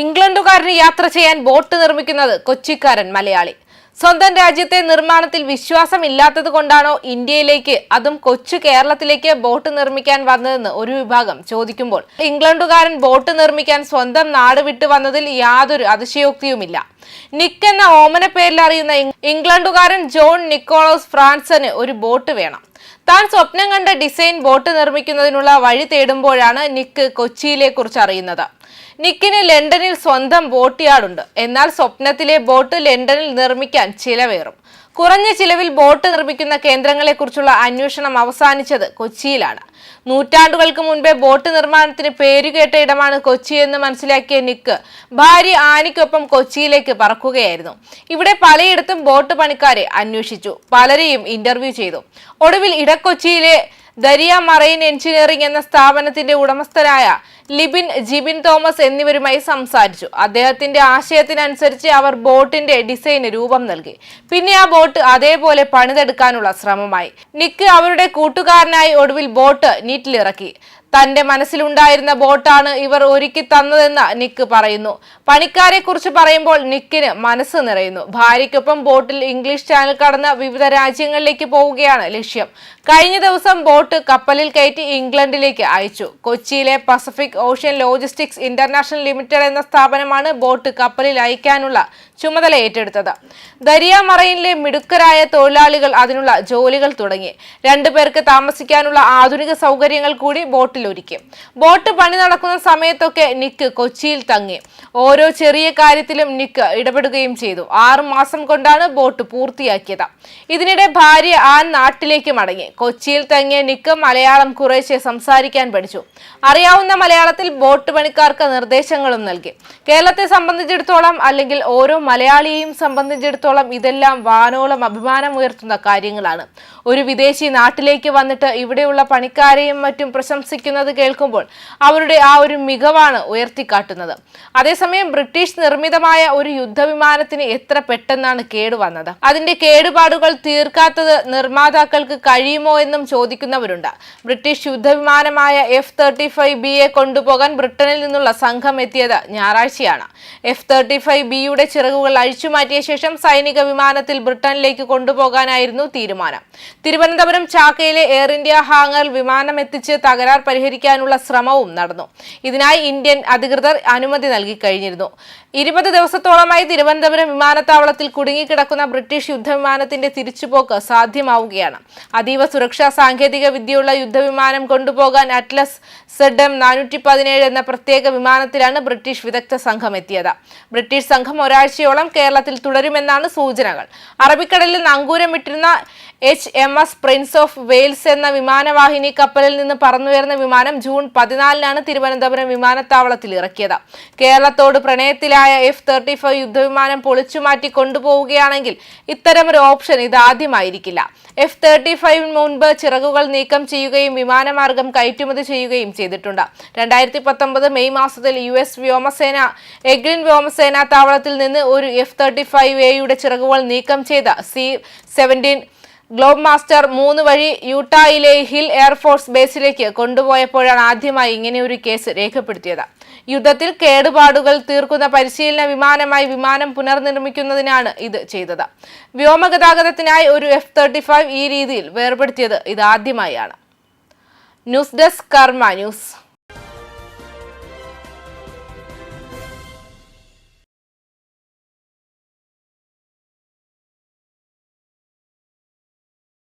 ഇംഗ്ലണ്ടുകാരന് യാത്ര ചെയ്യാൻ ബോട്ട് നിർമ്മിക്കുന്നത് കൊച്ചിക്കാരൻ മലയാളി. സ്വന്തം രാജ്യത്തെ നിർമ്മാണത്തിൽ വിശ്വാസമില്ലാത്തത് കൊണ്ടാണോ ഇന്ത്യയിലേക്ക്, അതും കൊച്ചു കേരളത്തിലേക്ക് ബോട്ട് നിർമ്മിക്കാൻ വന്നതെന്ന് ഒരു വിഭാഗം ചോദിക്കുമ്പോൾ, ഇംഗ്ലണ്ടുകാരൻ ബോട്ട് നിർമ്മിക്കാൻ സ്വന്തം നാട് വിട്ടു വന്നതിൽ യാതൊരു അതിശയോക്തിയുമില്ല. നിക്ക് എന്ന ഓമന പേരിൽ അറിയുന്ന ഇംഗ്ലണ്ടുകാരൻ ജോൺ നിക്കോളാസ് ഫ്രാൻസന് ഒരു ബോട്ട് വേണം. താൻ സ്വപ്നം കണ്ട ഡിസൈൻ ബോട്ട് നിർമ്മിക്കുന്നതിനുള്ള വഴി തേടുമ്പോഴാണ് നിക്ക് കൊച്ചിയിലെ കുറിച്ച് അറിയുന്നത്. നിക്കിന് ലണ്ടനിൽ സ്വന്തം ബോട്ട് യാർഡുണ്ട്. എന്നാൽ സ്വപ്നത്തിലെ ബോട്ട് ലണ്ടനിൽ നിർമ്മിക്കാൻ ചിലവേറും. കുറഞ്ഞ ചിലവിൽ ബോട്ട് നിർമ്മിക്കുന്ന കേന്ദ്രങ്ങളെക്കുറിച്ചുള്ള അന്വേഷണം അവസാനിച്ചത് കൊച്ചിയിലാണ്. നൂറ്റാണ്ടുകൾക്ക് മുൻപേ ബോട്ട് നിർമ്മാണത്തിന് പേരുകേട്ട ഇടമാണ് കൊച്ചി എന്ന് മനസ്സിലാക്കിയ നിക്ക് ഭാര്യ ആനിക്കൊപ്പം കൊച്ചിയിലേക്ക് പറക്കുകയായിരുന്നു. ഇവിടെ പലയിടത്തും ബോട്ട് പണിക്കാരെ അന്വേഷിച്ചു, പലരെയും ഇന്റർവ്യൂ ചെയ്തു. ഒടുവിൽ ഇടക്കൊച്ചിയിലെ ദരിയ മറൈൻ എഞ്ചിനീയറിംഗ് എന്ന സ്ഥാപനത്തിന്റെ ഉടമസ്ഥരായ ജിബിൻ തോമസ് എന്നിവരുമായി സംസാരിച്ചു. അദ്ദേഹത്തിന്റെ ആശയത്തിനനുസരിച്ച് അവർ ബോട്ടിന്റെ ഡിസൈന് രൂപം നൽകി. പിന്നെ ആ ബോട്ട് അതേപോലെ പണിതെടുക്കാനുള്ള ശ്രമമായി. നിക്ക് അവരുടെ കൂട്ടുകാരനായി ഒടുവിൽ ബോട്ട് നീറ്റിലിറക്കി. തന്റെ മനസ്സിലുണ്ടായിരുന്ന ബോട്ടാണ് ഇവർ ഒരുക്കി തന്നതെന്ന് നിക്ക് പറയുന്നു. പണിക്കാരെ കുറിച്ച് പറയുമ്പോൾ നിക്കിന് മനസ്സ് നിറയുന്നു. ഭാര്യയ്ക്കൊപ്പം ബോട്ടിൽ ഇംഗ്ലീഷ് ചാനൽ കടന്ന് വിവിധ രാജ്യങ്ങളിലേക്ക് പോവുകയാണ് ലക്ഷ്യം. കഴിഞ്ഞ ദിവസം ബോട്ട് കപ്പലിൽ കയറ്റി ഇംഗ്ലണ്ടിലേക്ക് അയച്ചു. കൊച്ചിയിലെ Pacific ocean logistics international limited എന്ന സ്ഥാപനമാണ് ബോട്ട് കപ്പലിൽ അയക്കാനുള്ള ചുമതല ഏറ്റെടുത്തത്. ദരിയ മറൈനിലെ മിടുക്കരായ തൊഴിലാളികൾ അതിനുള്ള ജോലികൾ തുടങ്ങി. 2 പേർക്ക് താമസിക്കാനുള്ള ആധുനിക സൗകര്യങ്ങൾ കൂടി ബോട്ടിൽ ഒരുക്കി. ബോട്ട് പണി നടക്കുന്ന സമയത്തൊക്കെ നിക്ക് കൊച്ചിയിൽ തങ്ങി. ഓരോ ചെറിയ കാര്യത്തിലും നിക്ക് ഇടപെടുകയും ചെയ്തു. 6 മാസം കൊണ്ടാണ് ബോട്ട് പൂർത്തിയാക്കിയത്. ഇതിനിടെ ഭാര്യ നാട്ടിലേക്ക് മടങ്ങി. കൊച്ചിയിൽ തങ്ങിയ നിക്ക് മലയാളം കുറേശ്ശെ സംസാരിക്കാൻ പഠിച്ചു. അറിയാവുന്ന മലയാളത്തിൽ ബോട്ട് പണിക്കാർക്ക് നിർദ്ദേശങ്ങളും നൽകി. കേരളത്തെ സംബന്ധിച്ചിടത്തോളം, അല്ലെങ്കിൽ ഓരോ മലയാളിയെയും സംബന്ധിച്ചിടത്തോളം ഇതെല്ലാം വാനോളം അഭിമാനം ഉയർത്തുന്ന കാര്യങ്ങളാണ്. ഒരു വിദേശി നാട്ടിലേക്ക് വന്നിട്ട് ഇവിടെയുള്ള പണിക്കാരെയും മറ്റും പ്രശംസിക്കുന്നത് കേൾക്കുമ്പോൾ അവരുടെ ആ ഒരു മികവാണ് ഉയർത്തിക്കാട്ടുന്നത്. അതേസമയം ബ്രിട്ടീഷ് നിർമ്മിതമായ ഒരു യുദ്ധവിമാനത്തിന് എത്ര പെട്ടെന്നാണ് കേടുവന്നത്? അതിന്റെ കേടുപാടുകൾ തീർക്കാത്തത് നിർമ്മാതാക്കൾക്ക് കഴിയുമോ എന്നും ചോദിക്കുന്നവരുണ്ട്. ബ്രിട്ടീഷ് യുദ്ധവിമാനമായ F-35Bയെ കൊണ്ടുപോകാൻ ബ്രിട്ടനിൽ നിന്നുള്ള സംഘം എത്തിയത് ഞായറാഴ്ചയാണ്. F-35Bയുടെ ചിറകുകൾ അഴിച്ചുമാറ്റിയ ശേഷം സൈനിക വിമാനത്തിൽ ബ്രിട്ടനിലേക്ക് കൊണ്ടുപോകാനായിരുന്നു തീരുമാനം. തിരുവനന്തപുരം ചാക്കയിലെ എയർ ഇന്ത്യ ഹാങ്ങറിൽ വിമാനം എത്തിച്ച് തകരാർ പരിഹരിക്കാനുള്ള ശ്രമവും നടന്നു. ഇതിനായി ഇന്ത്യൻ അധികൃതർ അനുമതി നൽകി കഴിഞ്ഞിരുന്നു. 20 ദിവസത്തോളമായി തിരുവനന്തപുരം വിമാനത്താവളത്തിൽ കുടുങ്ങിക്കിടക്കുന്ന ബ്രിട്ടീഷ് യുദ്ധവിമാനത്തിന്റെ തിരിച്ചുപോക്ക് സാധ്യമാവുകയാണ്. അതീവ സുരക്ഷാ സാങ്കേതിക വിദ്യയുള്ള യുദ്ധവിമാനം കൊണ്ടുപോകാൻ അറ്റ്ലസ് ZM-417 എന്ന പ്രത്യേക വിമാനത്തിലാണ് ബ്രിട്ടീഷ് വിദഗ്ധ സംഘം എത്തിയത്. ബ്രിട്ടീഷ് സംഘം ഒരാഴ്ചയോളം കേരളത്തിൽ തുടരുമെന്നാണ് സൂചനകൾ. അറബിക്കടലിൽ നങ്കൂരമിട്ടിരുന്ന HMS പ്രിൻസ് ഓഫ് വെയിൽസ് എന്ന വിമാനവാഹിനി കപ്പലിൽ നിന്ന് പറന്നുയർന്ന വിമാനം ജൂൺ 14-നാണ് തിരുവനന്തപുരം വിമാനത്താവളത്തിൽ ഇറക്കിയത്. കേരളത്തോട് പ്രണയത്തിലായ F-35 യുദ്ധവിമാനം പൊളിച്ചുമാറ്റി കൊണ്ടുപോവുകയാണെങ്കിൽ ഇത്തരമൊരു ഓപ്ഷൻ ഇതാദ്യമായിരിക്കില്ല. F-35 മുൻപ് ചിറകുകൾ നീക്കം ചെയ്യുകയും വിമാനമാർഗം കയറ്റുമതി ചെയ്യുകയും ചെയ്തിട്ടുണ്ട്. 2019 മെയ് മാസത്തിൽ US വ്യോമസേന എഗ്ലിൻ വ്യോമസേനാ താവളത്തിൽ നിന്ന് ഒരു F-35Aയുടെ ചിറകുകൾ നീക്കം ചെയ്ത C-17 ഗ്ലോബ് മാസ്റ്റർ 3 വഴി യൂട്ടായിലെ ഹിൽ എയർഫോഴ്സ് ബേസിലേക്ക് കൊണ്ടുപോയപ്പോഴാണ് ആദ്യമായി ഇങ്ങനെയൊരു കേസ് രേഖപ്പെടുത്തിയത്. യുദ്ധത്തിൽ കേടുപാടുകൾ തീർക്കുന്ന പരിശീലന വിമാനമായി വിമാനം പുനർനിർമ്മിക്കുന്നതിനാണ് ഇത് ചെയ്തത്. വ്യോമഗതാഗതത്തിനായി ഒരു F-35 ഈ രീതിയിൽ വേർപെടുത്തിയത് ഇതാദ്യമായാണ്. ന്യൂസ് ഡെസ്ക് കർമ്മ ന്യൂസ്.